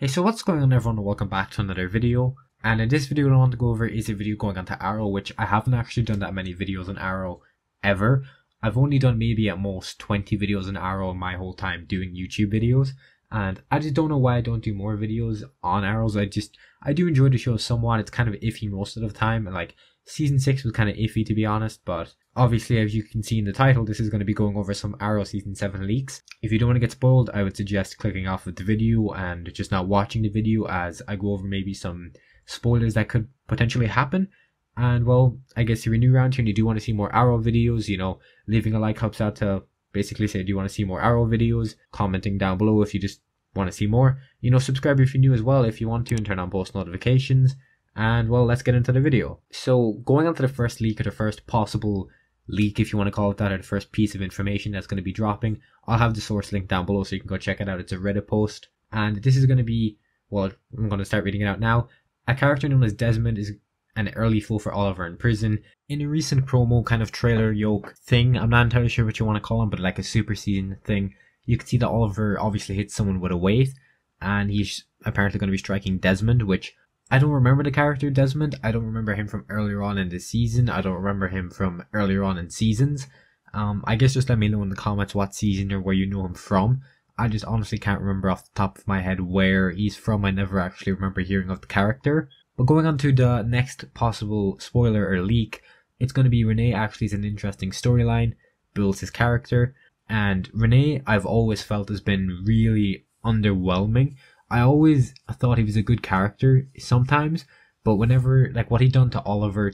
Hey, so what's going on everyone, and welcome back to another video. And in this video what I want to go over is a video going on to Arrow, which I haven't actually done that many videos on Arrow ever. I've only done maybe at most 20 videos on Arrow in my whole time doing YouTube videos. And I just don't know why I don't do more videos on Arrows. I do enjoy the show somewhat. It's kind of iffy most of the time. And like season 6 was kind of iffy to be honest, but obviously, as you can see in the title, this is going to be going over some Arrow Season 7 leaks. If you don't want to get spoiled, I would suggest clicking off of the video and just not watching the video, as I go over maybe some spoilers that could potentially happen. And well, I guess if you're new around here and you do want to see more Arrow videos, you know, leaving a like helps out to basically say, do you want to see more Arrow videos? Commenting down below if you just want to see more. You know, subscribe if you're new as well if you want to, and turn on post notifications. And well, let's get into the video. So going on to the first leak, or the first possible leak, if you want to call it that, or the first piece of information that's going to be dropping. I'll have the source link down below so you can go check it out. It's a Reddit post, and this is going to be, well, I'm going to start reading it out now. A character known as Desmond is an early foe for Oliver in prison. In a recent promo kind of trailer yoke thing, I'm not entirely sure what you want to call him, but like a super season thing, you can see that Oliver obviously hits someone with a weight, and he's apparently going to be striking Desmond, which I don't remember the character Desmond. I don't remember him from earlier on in the season. I don't remember him from earlier on in seasons. I guess just let me know in the comments what season or where you know him from. I just honestly can't remember off the top of my head where he's from. I never actually remember hearing of the character. But going on to the next possible spoiler or leak, it's going to be Renee actually is an interesting storyline, builds his character. And Renee, I've always felt, has been really underwhelming. I always thought he was a good character sometimes, but whenever, like what he done to Oliver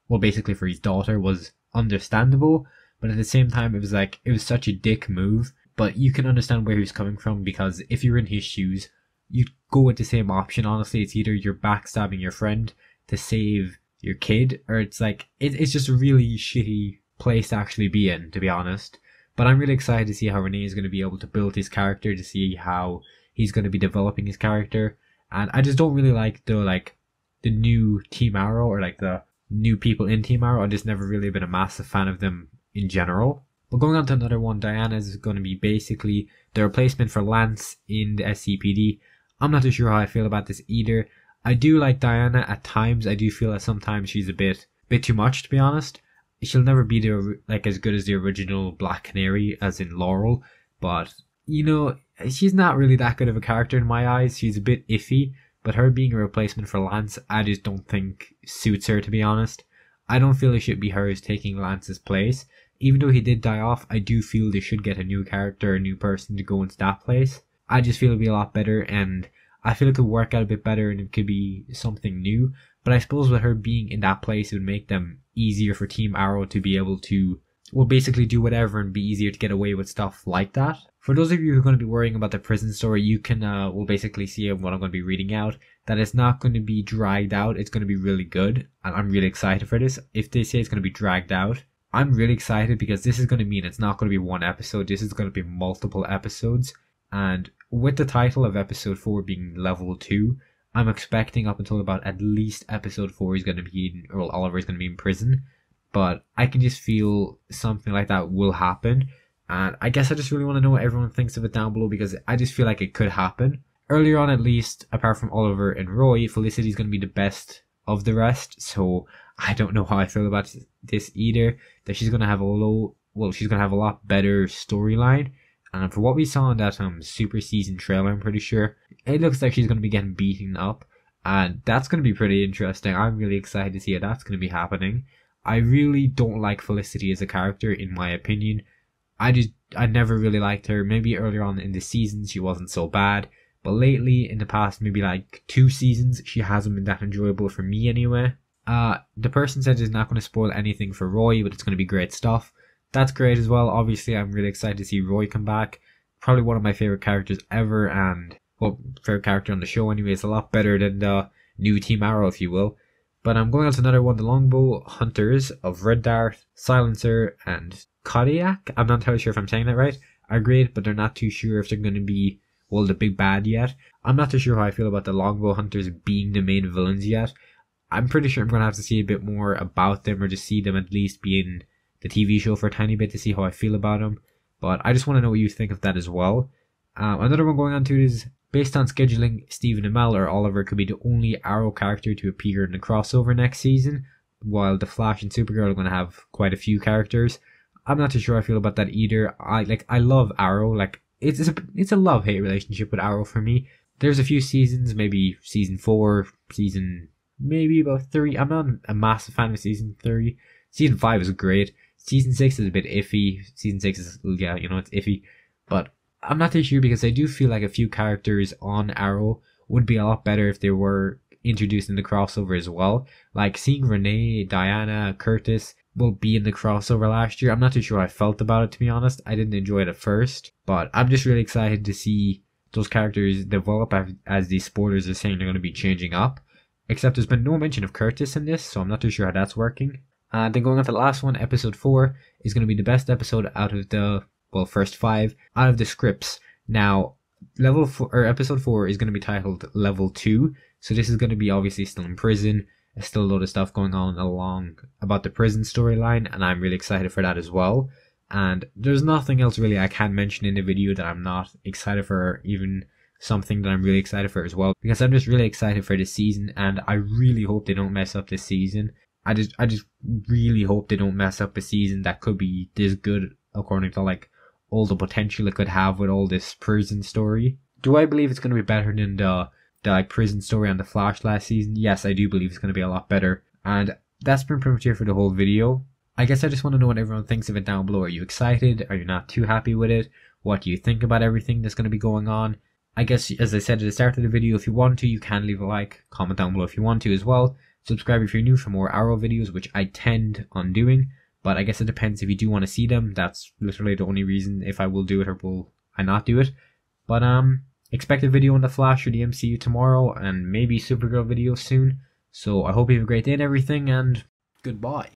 well, basically for his daughter was understandable, but at the same time it was like, it was such a dick move. But you can understand where he was coming from, because if you're in his shoes, you'd go with the same option. Honestly, it's either you're backstabbing your friend to save your kid, or it's like, it's just a really shitty place to actually be in, to be honest. But I'm really excited to see how Renee is going to be able to build his character, to see how he's going to be developing his character. And I just don't really like the new Team Arrow, or like the new people in Team Arrow. I've just never really been a massive fan of them in general. But going on to another one, Diana is going to be basically the replacement for Lance in the SCPD. I'm not too sure how I feel about this either. I do like Diana at times. I do feel that sometimes she's a bit too much, to be honest. She'll never be as good as the original Black Canary, as in Laurel, but you know, she's not really that good of a character in my eyes. She's a bit iffy, but her being a replacement for Lance, I just don't think suits her, to be honest. I don't feel it should be her who's taking Lance's place. Even though he did die off, I do feel they should get a new character, a new person to go into that place. I just feel it'd be a lot better, and I feel it could work out a bit better, and it could be something new. But I suppose with her being in that place, it would make them easier for Team Arrow to be able to, well, basically do whatever and be easier to get away with stuff like that. For those of you who are going to be worrying about the prison story, you can, will basically see what I'm going to be reading out, that it's not going to be dragged out. It's going to be really good, and I'm really excited for this. If they say it's going to be dragged out, I'm really excited, because this is going to mean it's not going to be one episode. This is going to be multiple episodes. And with the title of episode 4 being level 2, I'm expecting up until about at least episode 4 he's going to be Oliver is going to be in prison. But I can just feel something like that will happen. And I guess I just really want to know what everyone thinks of it down below, because I just feel like it could happen. Earlier on, at least, apart from Oliver and Roy, Felicity's going to be the best of the rest. So I don't know how I feel about this either. That she's going to have she's going to have a lot better storyline. And for what we saw in that super season trailer, I'm pretty sure, it looks like she's going to be getting beaten up. And that's going to be pretty interesting. I'm really excited to see how that's going to be happening. I really don't like Felicity as a character, in my opinion. I never really liked her. Maybe earlier on in the season she wasn't so bad, but lately, in the past maybe like 2 seasons, she hasn't been that enjoyable for me anyway. The person said it's not going to spoil anything for Roy, but it's going to be great stuff. That's great as well. Obviously, I'm really excited to see Roy come back. Probably one of my favorite characters ever, and well, favorite character on the show anyway. It's a lot better than the new Team Arrow, if you will. But I'm going on to another one, the Longbow Hunters of Red Dart, Silencer, and Kodiak. I'm not entirely sure if I'm saying that right. Are great, but they're not too sure if they're going to be, well, the big bad yet. I'm not too sure how I feel about the Longbow Hunters being the main villains yet. I'm pretty sure I'm going to have to see a bit more about them, or just see them at least be in the TV show for a tiny bit to see how I feel about them. But I just want to know what you think of that as well. Another one going on to is Based on scheduling, Stephen Amell or Oliver could be the only Arrow character to appear in the crossover next season, while The Flash and Supergirl are going to have quite a few characters. I'm not too sure how I feel about that either. I love Arrow. Like it's a love-hate relationship with Arrow for me. There's a few seasons, maybe season 4, maybe about 3. I'm not a massive fan of season 3. Season 5 is great. Season 6 is a bit iffy. Season 6 is, yeah, it's iffy. But I'm not too sure because I do feel like a few characters on Arrow would be a lot better if they were introduced in the crossover as well. Like seeing Renee, Diana, Curtis will be in the crossover last year. I'm not too sure how I felt about it, to be honest. I didn't enjoy it at first, but I'm just really excited to see those characters develop as these spoilers are saying they're going to be changing up. Except there's been no mention of Curtis in this, so I'm not too sure how that's working. And then going on to the last one, episode 4 is going to be the best episode out of the, first 5 out of the scripts. Now, episode 4 is going to be titled Level 2, so this is going to be obviously still in prison. There's still a lot of stuff going on along about the prison storyline, and I'm really excited for that as well. And there's nothing else really I can mention in the video that I'm not excited for, or even something that I'm really excited for as well, because I'm just really excited for this season, and I really hope they don't mess up this season. I just really hope they don't mess up a season that could be this good according to like all the potential it could have with all this prison story. Do I believe it's going to be better than the like prison story on The Flash last season? Yes, I do believe it's going to be a lot better. And that's been pretty much it for the whole video. I guess I just want to know what everyone thinks of it down below. Are you excited? Are you not too happy with it? What do you think about everything that's going to be going on? I guess, as I said at the start of the video, if you want to, you can leave a like. Comment down below if you want to as well. Subscribe if you're new for more Arrow videos, which I tend on doing. But I guess it depends if you do want to see them. That's literally the only reason if I will do it or will I not do it. But expect a video on The Flash or the MCU tomorrow, and maybe Supergirl video soon. So I hope you have a great day and everything, and goodbye.